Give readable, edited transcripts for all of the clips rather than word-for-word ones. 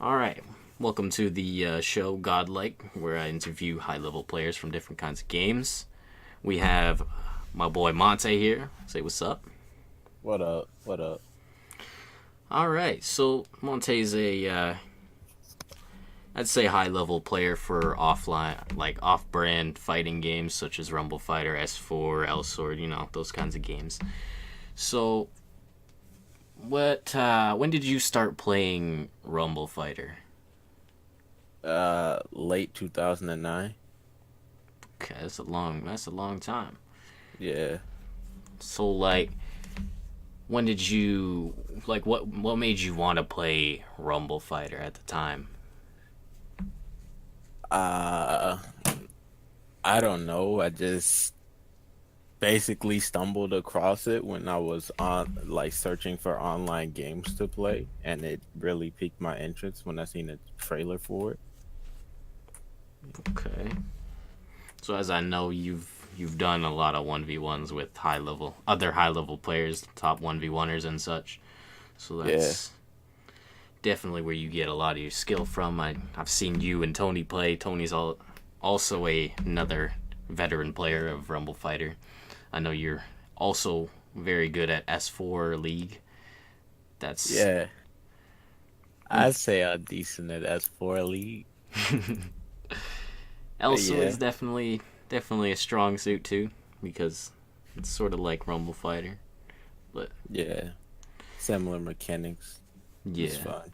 All right. Welcome to the show GodLike, where I interview high level players from different kinds of games. We have my boy Monte here. Say what's up. What up? What up? All right. So Monte's I'd say high level player for offline, like off brand fighting games such as Rumble Fighter, S4, Elsword, those kinds of games. So when did you start playing Rumble Fighter? Late 2009. Okay, that's a long time. Yeah. So when did you what made you want to play Rumble Fighter at the time? Uh, I don't know. I just basically stumbled across it when I was on searching for online games to play, and it really piqued my interest when I seen a trailer for it. Okay. So as I know, you've done a lot of 1v1s with high level players, top 1v1ers and such. So Yeah. that's definitely where you get a lot of your skill from. I've seen you and Tony play. Also another veteran player of Rumble Fighter. I know you're also very good at S4 League. That's Yeah. I'd say I'm decent at S4 League. also is Yeah. definitely a strong suit too, because it's sort of like Rumble Fighter. But Yeah. Similar mechanics. It's yeah. fun.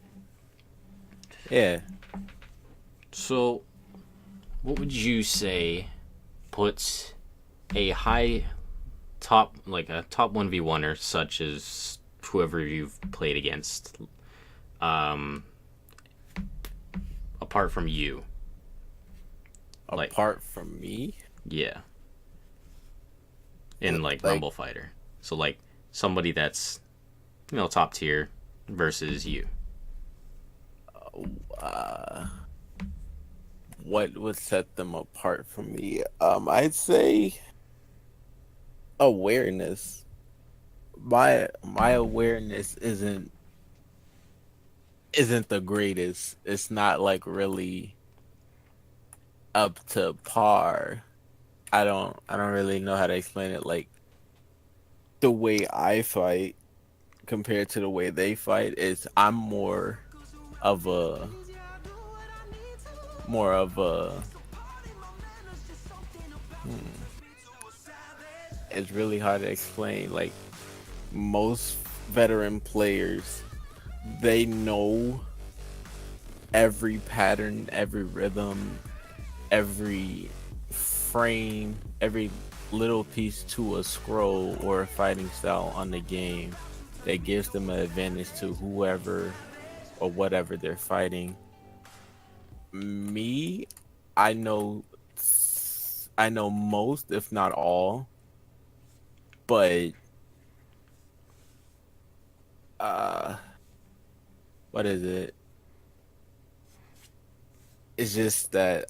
Yeah. So what would you say puts a high a top 1v1er such as whoever you've played against, um apart from you? Like, Apart from me, yeah, in like like Rumble Fighter. So like somebody that's top tier versus you. uh what would set them apart from me? I'd say awareness. My awareness isn't the greatest. It's not like really up to par. I don't really know how to explain it. Like the way I fight compared to the way they fight is I'm of a more of a hmm, it's really hard to explain. Like most veteran players, they know every pattern, every rhythm, every frame, every little piece to a scroll or a fighting style on the game that gives them an advantage to whoever or whatever they're fighting. Me, I know I know most, if not all, but uh what is it? It's just that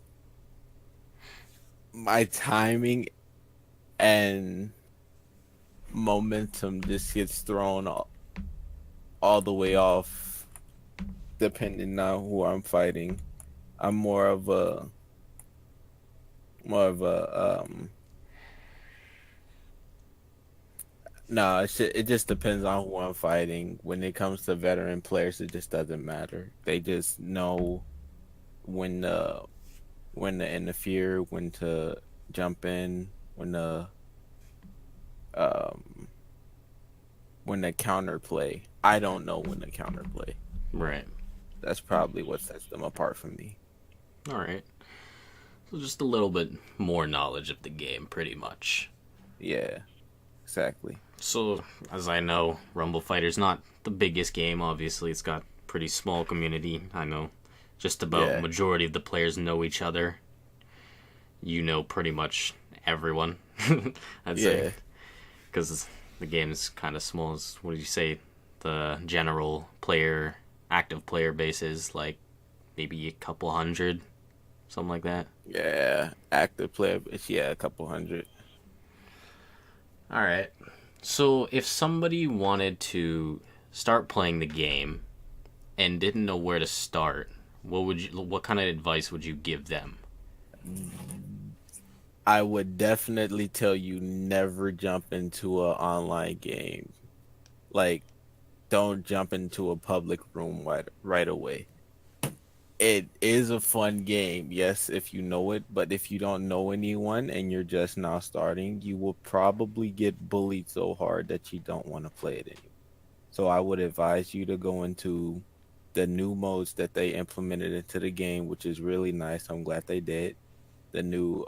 my timing and momentum just gets thrown all the way off depending on who I'm fighting. I'm more of a no, it just depends on who I'm fighting. When it comes to veteran players, it just doesn't matter. They just know when to when to interfere, when to jump in, um when to counterplay. I don't know when to counterplay. Right. That's probably what sets them apart from me. All right. So just a little bit more knowledge of the game, pretty much. Yeah, exactly. So, as I know, Rumble Fighter's not the biggest game. Obviously, it's got pretty small community. I know just about Yeah, majority of the players know each other. You know pretty much everyone. I'd say, yeah, because the game is kind of small. What do you say? The general player, active player base is like maybe a couple hundred, something like that. yeah. Active player, yeah, a couple hundred. All right. So if somebody wanted to start playing the game and didn't know where to start, what kind of advice would you give them? I would definitely tell you never jump into an online game. Like, don't jump into a public room right away. It is a fun game, yes, if you know it, but if you don't know anyone and you're just now starting, you will probably get bullied so hard that you don't want to play it anymore. So I would advise you to go into the new modes that they implemented into the game, which is really nice. I'm glad they did. The new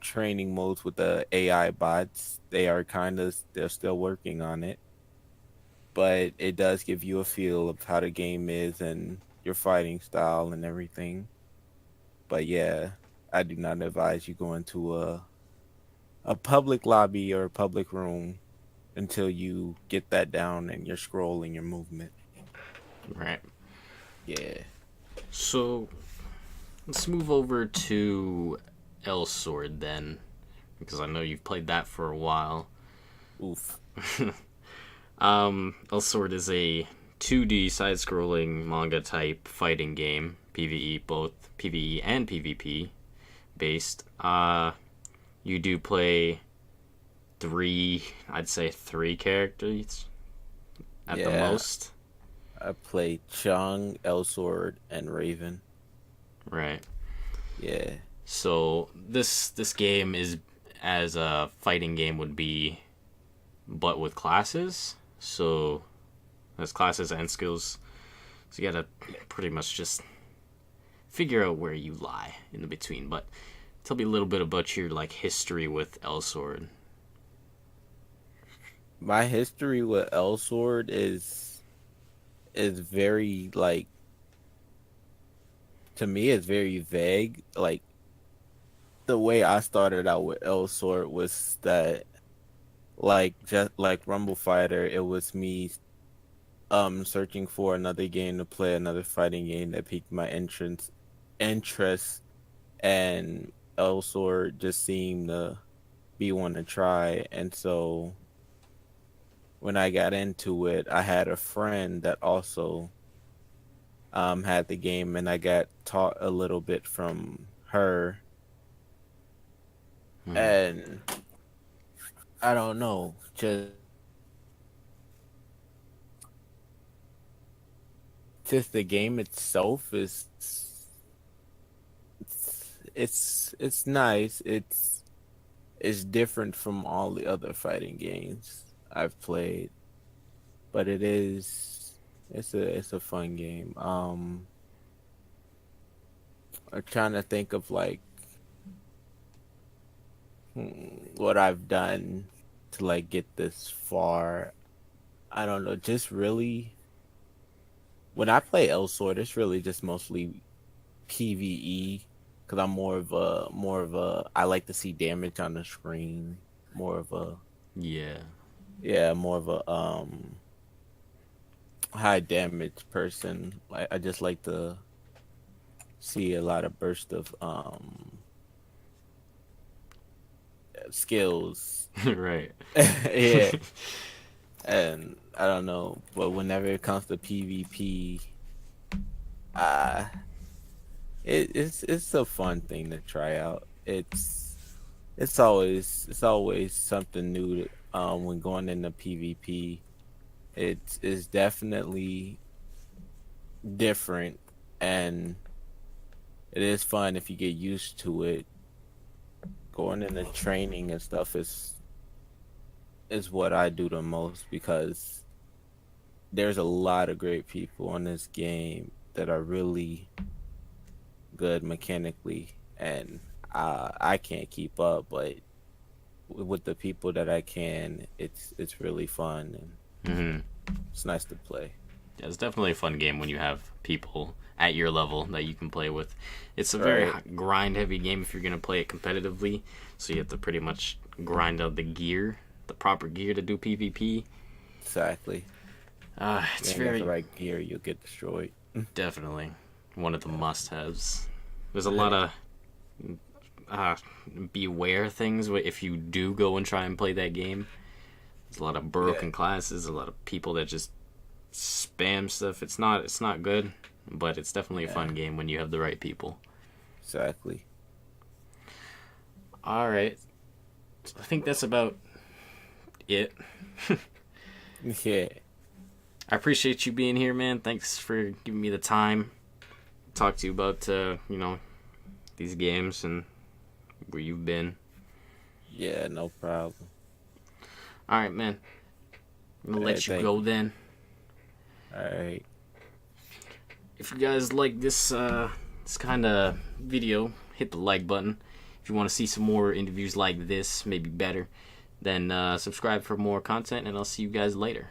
training modes with the AI bots, they're still working on it, but it does give you a feel of how the game is and your fighting style and everything. But yeah, I do not advise you go into a public lobby or a public room until you get that down and your scroll and your movement. Right. Yeah. So let's move over to Elsword then, because I know you've played that for a while. Oof. Elsword is a 2D side-scrolling manga type fighting game, PvE, both PvE and PvP based. You do play I'd say three characters at the Yeah. most. I played Chung, Elsword, and Raven. Right. Yeah. So this game is as a fighting game would be, but with classes. So there's classes and skills. So you gotta pretty much just figure out where you lie in the between. But tell me a little bit about your like history with Elsword. My history with Elsword is very like, to me it's very vague. Like, the way I started out with Elsword was that, like, just like Rumble Fighter, it was me searching for another game to play, another fighting game that piqued my interest, and Elsword just seemed to be one to try. And so when I got into it, I had a friend that also had the game, and I got taught a little bit from her. Hmm. And I don't know, just the game itself is it's nice. It's different from all the other fighting games I've played, but it's a fun game. I'm trying to think of like what I've done to like get this far. I don't know, just really when I play Elsword, it's really just mostly PvE because I'm more of a I like to see damage on the screen. More of a Yeah. Yeah, more of a high damage person. I just like to see a lot of burst of skills. Right. Yeah, and I don't know, but whenever it comes to PvP, uh it's a fun thing to try out. It's always something new to, when going into PvP. It's definitely different, and it is fun if you get used to it. Going into training and stuff is what I do the most because there's a lot of great people in this game that are really good mechanically, and I can't keep up, but with the people that I can, it's really fun and Hmm. it's nice to play. Yeah, it's definitely a fun game when you have people at your level that you can play with. It's a very Right. grind heavy game if you're going to play it competitively. So you have to pretty much grind out the gear, the proper gear to do PvP. Exactly. You It's ain't got the very right gear, you'll get destroyed. definitely one of the must haves. There's a lot Right. of uh, beware things if you do go and try and play that game. There's a lot of Yeah. broken classes, a lot of people that just spam stuff. It's not good, but it's definitely a fun game when you have the right people. Exactly. All right. I think that's about it. Yeah. I appreciate you being here, man. Thanks for giving me the time to talk to you about, these games and where you've been. Yeah, no problem. All right, man. I'm going to let you go then. All right. If you guys like this kind of video, hit the like button. If you want to see some more interviews like this, maybe better, then subscribe for more content, and I'll see you guys later.